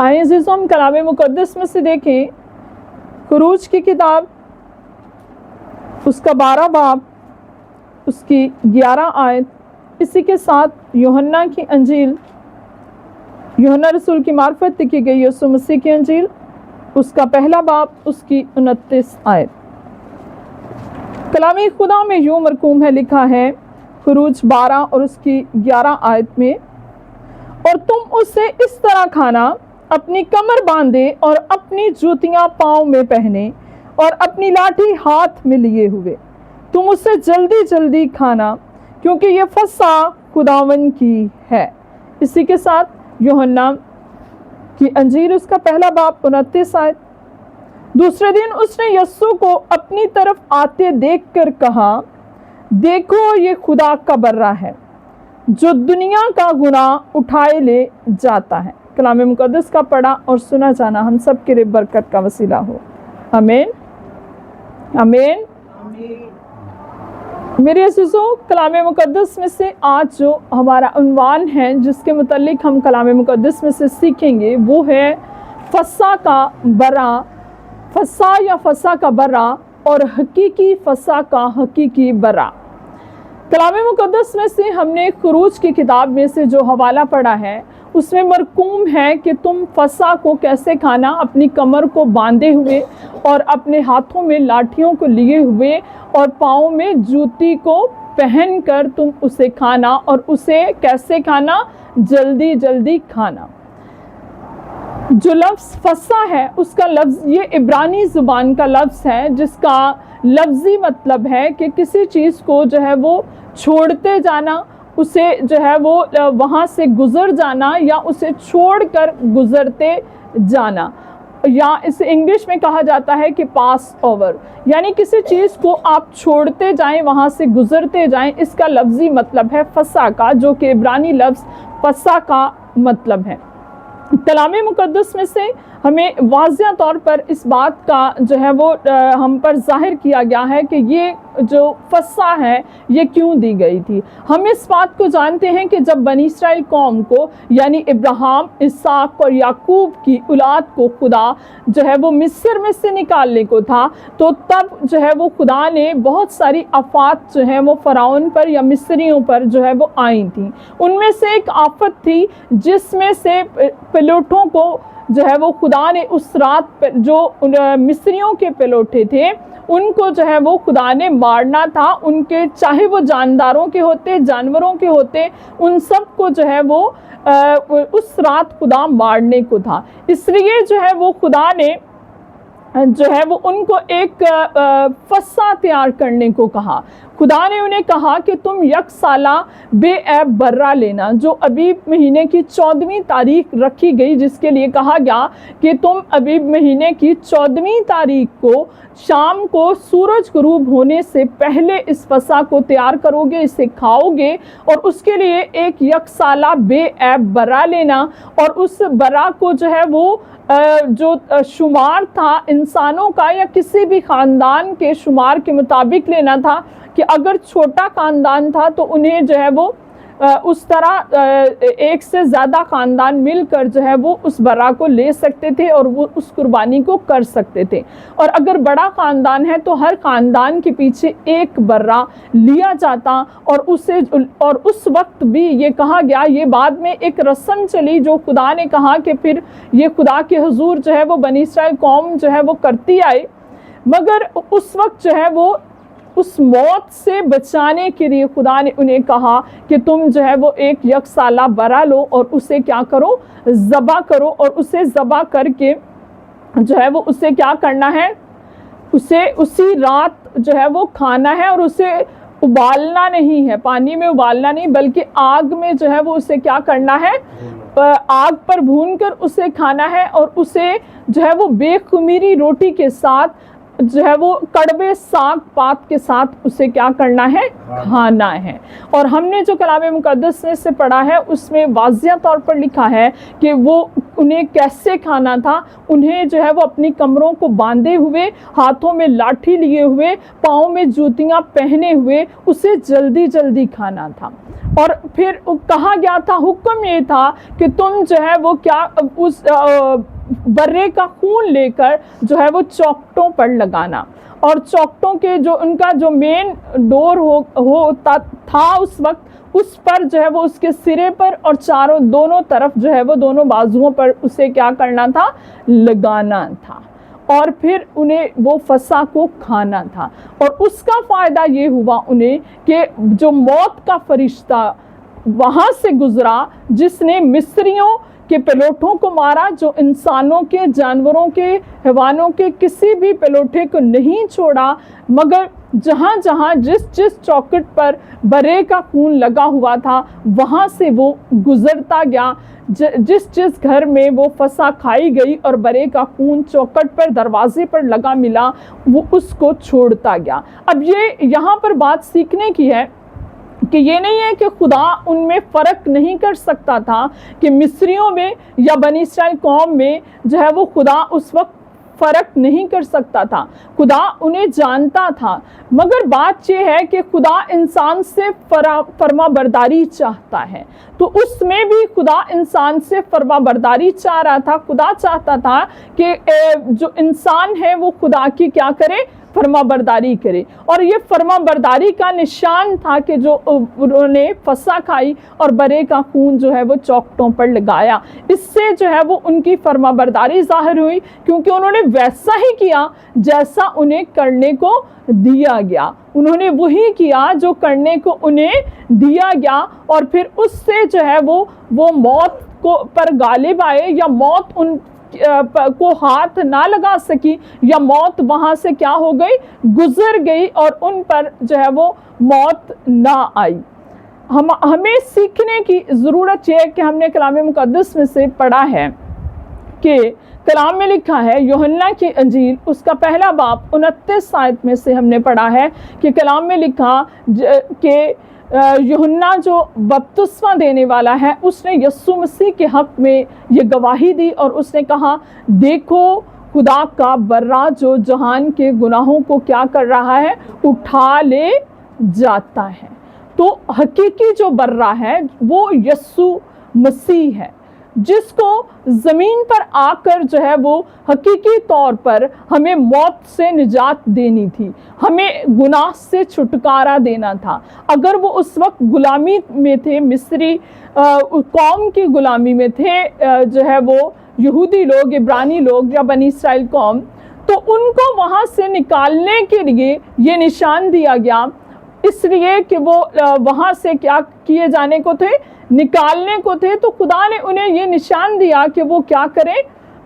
آئیں عزیزوں ہم کلام مقدس میں سے دیکھیں خروج کی کتاب اس کا 12 باب اس کی 11 آیت، اسی کے ساتھ یوحنا کی انجیل، یوحنا رسول کی معرفت لکھی گئی یسوع مسیح کی انجیل اس کا 1 باب اس کی 29 آیت۔ کلام خدا میں یوں مرقوم ہے، لکھا ہے خروج 12 اور اس کی 11 آیت میں، اور تم اسے اس طرح کھانا، اپنی کمر باندھے اور اپنی جوتیاں پاؤں میں پہنے اور اپنی لاٹھی ہاتھ میں لیے ہوئے، تم اسے جلدی جلدی کھانا، کیونکہ یہ فسح خداوند کی ہے۔ اسی کے ساتھ یوحنا کی انجیل اس کا 1 باب 29 آیت۔ دوسرے دن اس نے یسوع کو اپنی طرف آتے دیکھ کر کہا، دیکھو یہ خدا کا برہ ہے جو دنیا کا گناہ اٹھائے لے جاتا ہے۔ کلام مقدس کا پڑھا اور سنا جانا ہم سب کے لیے برکت کا وسیلہ ہو، آمین آمین۔ میرے عزیزوں، کلام مقدس میں سے آج جو ہمارا عنوان ہے جس کے متعلق ہم کلام مقدس میں سے سیکھیں گے وہ ہے فسح کا برہ، فسح یا فسح کا برہ اور حقیقی فسح کا حقیقی برہ۔ کلام مقدس میں سے ہم نے خروج کی کتاب میں سے جو حوالہ پڑھا ہے اس میں مرقوم ہے کہ تم فسح کو کیسے کھانا، اپنی کمر کو باندھے ہوئے اور اپنے ہاتھوں میں لاٹھیوں کو لیے ہوئے اور پاؤں میں جوتی کو پہن کر تم اسے کھانا، اور اسے کیسے کھانا، جلدی جلدی کھانا۔ جو لفظ فسح ہے اس کا لفظ یہ عبرانی زبان کا لفظ ہے جس کا لفظی مطلب ہے کہ کسی چیز کو جو ہے وہ چھوڑتے جانا، اسے جو ہے وہ وہاں سے گزر جانا یا اسے چھوڑ کر گزرتے جانا، یا اسے انگلش میں کہا جاتا ہے کہ پاس اوور، یعنی کسی چیز کو آپ چھوڑتے جائیں، وہاں سے گزرتے جائیں، اس کا لفظی مطلب ہے فسح کا، جو کہ عبرانی لفظ فسح کا مطلب ہے۔ کلام مقدس میں سے ہمیں واضح طور پر اس بات کا جو ہے وہ ہم پر ظاہر کیا گیا ہے کہ یہ جو فسح ہے یہ کیوں دی گئی تھی۔ ہم اس بات کو جانتے ہیں کہ جب بنی اسرائیل قوم کو یعنی ابراہیم، اسحاق اور یعقوب کی اولاد کو خدا جو ہے وہ مصر میں سے نکالنے کو تھا، تو تب جو ہے وہ خدا نے بہت ساری آفات جو ہیں وہ فرعون پر یا مصریوں پر جو ہے وہ آئی تھیں۔ ان میں سے ایک آفت تھی جس میں سے پلوٹوں کو جو ہے وہ خدا نے اس رات جو مصریوں کے پلوٹے تھے ان کو جو ہے وہ خدا نے مارنا تھا، ان کے چاہے وہ جانداروں کے ہوتے، جانوروں کے ہوتے، ان سب کو جو ہے وہ اس رات خدا مارنے کو تھا۔ اس لیے جو ہے وہ خدا نے جو ہے وہ ان کو ایک فسح تیار کرنے کو کہا۔ خدا نے انہیں کہا کہ تم یک سالہ بے عیب برہ لینا، جو ابیب مہینے کی 14ویں تاریخ رکھی گئی، جس کے لیے کہا گیا کہ تم ابیب مہینے کی 14ویں تاریخ کو شام کو سورج غروب ہونے سے پہلے اس فسح کو تیار کرو گے، اسے کھاؤ گے، اور اس کے لیے ایک یک سالہ بے عیب برہ لینا، اور اس برہ کو جو ہے وہ جو شمار تھا انسانوں کا یا کسی بھی خاندان کے شمار کے مطابق لینا تھا، کہ اگر چھوٹا خاندان تھا تو انہیں جو ہے وہ اس طرح ایک سے زیادہ خاندان مل کر جو ہے وہ اس برہ کو لے سکتے تھے اور وہ اس قربانی کو کر سکتے تھے، اور اگر بڑا خاندان ہے تو ہر خاندان کے پیچھے ایک برہ لیا جاتا، اور اس وقت بھی یہ کہا گیا، یہ بعد میں ایک رسم چلی جو خدا نے کہا کہ پھر یہ خدا کے حضور جو ہے وہ بنی اسرائیل قوم جو ہے وہ کرتی آئی، مگر اس وقت جو ہے وہ اس موت سے بچانے کے لیے خدا نے انہیں کہا کہ تم جو ہے وہ ایک یک سالہ برہ لو اور اسے کیا کرو، ذبح کرو، اور اسے ذبح کر کے جو ہے وہ اسے کیا کرنا ہے، اسے اسی رات جو ہے وہ کھانا ہے، اور اسے ابالنا نہیں ہے، پانی میں ابالنا نہیں بلکہ آگ میں جو ہے وہ اسے کیا کرنا ہے، آگ پر بھون کر اسے کھانا ہے، اور اسے جو ہے وہ بے خمیری روٹی کے ساتھ جو ہے وہ کڑوے ساگ پات کے ساتھ اسے کیا کرنا ہے؟ کھانا ہے۔ اور ہم نے جو کلام مقدس میں سے پڑھا ہے اس میں واضح طور پر لکھا ہے کہ وہ انہیں کیسے کھانا تھا۔ انہیں جو ہے وہ اپنی کمروں کو باندھے ہوئے، ہاتھوں میں لاٹھی لیے ہوئے، پاؤں میں جوتیاں پہنے ہوئے اسے جلدی جلدی کھانا تھا۔ اور پھر کہا گیا تھا، حکم یہ تھا کہ تم جو ہے وہ کیا اس برے کا خون لے کر جو ہے وہ چوکٹوں پر لگانا، اور چوکٹوں کے جو ان کا جو مین ڈور ہوتا تھا اس وقت، اس پر جو ہے وہ اس کے سرے پر اور چاروں دونوں طرف جو ہے وہ دونوں بازوؤں پر اسے کیا کرنا تھا؟ لگانا تھا۔ اور پھر انہیں وہ فسح کو کھانا تھا۔ اور اس کا فائدہ یہ ہوا انہیں کہ جو موت کا فرشتہ وہاں سے گزرا، جس نے مصریوں کے پیلوٹوں کو مارا، جو انسانوں کے، جانوروں کے، حیوانوں کے کسی بھی پیلوٹے کو نہیں چھوڑا، مگر جہاں جہاں جس چوکٹ پر برے کا خون لگا ہوا تھا وہاں سے وہ گزرتا گیا۔ جس گھر میں وہ فسح کھائی گئی اور برے کا خون چوکٹ پر، دروازے پر لگا ملا، وہ اس کو چھوڑتا گیا۔ اب یہ یہاں پر بات سیکھنے کی ہے کہ یہ نہیں ہے کہ خدا ان میں فرق نہیں کر سکتا تھا، کہ مصریوں میں یا بنی اسرائیل قوم میں جو ہے وہ خدا اس وقت فرق نہیں کر سکتا تھا، خدا انہیں جانتا تھا، مگر بات یہ ہے کہ خدا انسان سے فرما برداری چاہتا ہے۔ تو اس میں بھی خدا انسان سے فرما برداری چاہ رہا تھا۔ خدا چاہتا تھا کہ جو انسان ہے وہ خدا کی کیا کرے؟ فرما برداری کرے۔ اور یہ فرما برداری کا نشان تھا کہ جو انہوں نے فسح کھائی اور برے کا خون جو ہے وہ چوکٹوں پر لگایا، اس سے جو ہے وہ ان کی فرما برداری ظاہر ہوئی، کیونکہ انہوں نے ویسا ہی کیا جیسا انہیں کرنے کو دیا گیا۔ انہوں نے وہی کیا جو کرنے کو انہیں دیا گیا، اور پھر اس سے جو ہے وہ موت کو پر غالب آئے، یا موت ان کو ہاتھ نہ لگا سکی، یا موت وہاں سے کیا ہو گئی؟ گزر گئی، اور ان پر جو ہے وہ موت نہ آئی۔ ہمیں سیکھنے کی ضرورت یہ ہے کہ ہم نے کلام مقدس میں سے پڑھا ہے کہ کلام میں لکھا ہے، یوحنا کی انجیل اس کا پہلا باب 29 آیت میں سے ہم نے پڑھا ہے کہ کلام میں لکھا کہ یوحنا جو بپتسمہ دینے والا ہے، اس نے یسوع مسیح کے حق میں یہ گواہی دی، اور اس نے کہا، دیکھو خدا کا برا جو جہان کے گناہوں کو کیا کر رہا ہے؟ اٹھا لے جاتا ہے۔ تو حقیقی جو برا ہے وہ یسوع مسیح ہے، جس کو زمین پر آ کر جو ہے وہ حقیقی طور پر ہمیں موت سے نجات دینی تھی، ہمیں گناہ سے چھٹکارا دینا تھا۔ اگر وہ اس وقت غلامی میں تھے، مصری قوم کی غلامی میں تھے، جو ہے وہ یہودی لوگ، عبرانی لوگ یا بنی اسرائیل قوم، تو ان کو وہاں سے نکالنے کے لیے یہ نشان دیا گیا، اس لیے کہ وہ وہاں سے کیا کیے جانے کو تھے؟ نکالنے کو تھے۔ تو خدا نے انہیں یہ نشان دیا کہ وہ کیا کریں؟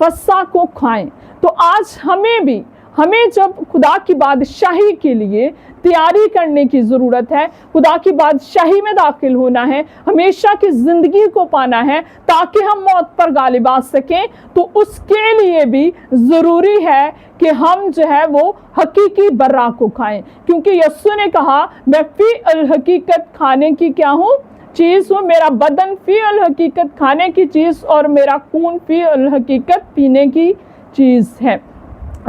فسح کو کھائیں۔ تو آج ہمیں جب خدا کی بادشاہی کے لیے تیاری کرنے کی ضرورت ہے، خدا کی بادشاہی میں داخل ہونا ہے، ہمیشہ کی زندگی کو پانا ہے تاکہ ہم موت پر غالب آ سکیں، تو اس کے لیے بھی ضروری ہے کہ ہم جو ہے وہ حقیقی برا کو کھائیں، کیونکہ یسوع نے کہا، میں فی الحقیقت کھانے کی کیا ہوں؟ چیز ہوں، میرا بدن فی الحقیقت کھانے کی چیز اور میرا خون فی الحقیقت پینے کی چیز ہے۔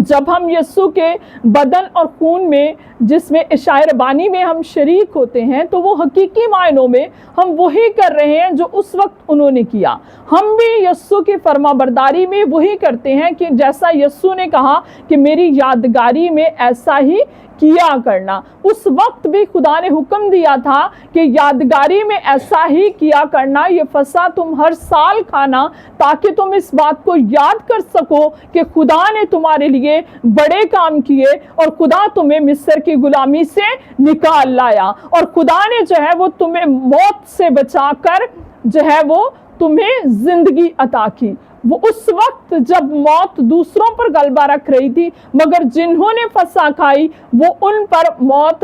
جب ہم یسوع کے بدن اور خون میں، جس میں عشاء ربانی میں ہم شریک ہوتے ہیں، تو وہ حقیقی معنوں میں ہم وہی کر رہے ہیں جو اس وقت انہوں نے کیا۔ ہم بھی یسوع کی فرما برداری میں وہی کرتے ہیں کہ جیسا یسوع نے کہا کہ میری یادگاری میں ایسا ہی کیا کرنا۔ اس وقت بھی خدا نے حکم دیا تھا کہ یادگاری میں ایسا ہی کیا کرنا، یہ فسح تم ہر سال کھانا، تاکہ تم اس بات کو یاد کر سکو کہ خدا نے تمہارے لیے بڑے کام کیے، اور خدا تمہیں مصر کی غلامی سے نکال لایا، اور خدا نے جو ہے وہ تمہیں موت سے بچا کر جو ہے وہ تمہیں زندگی عطا کی۔ وہ اس وقت جب موت دوسروں پر غلبہ رکھ رہی تھی، مگر جنہوں نے فسح کھائی وہ ان پر موت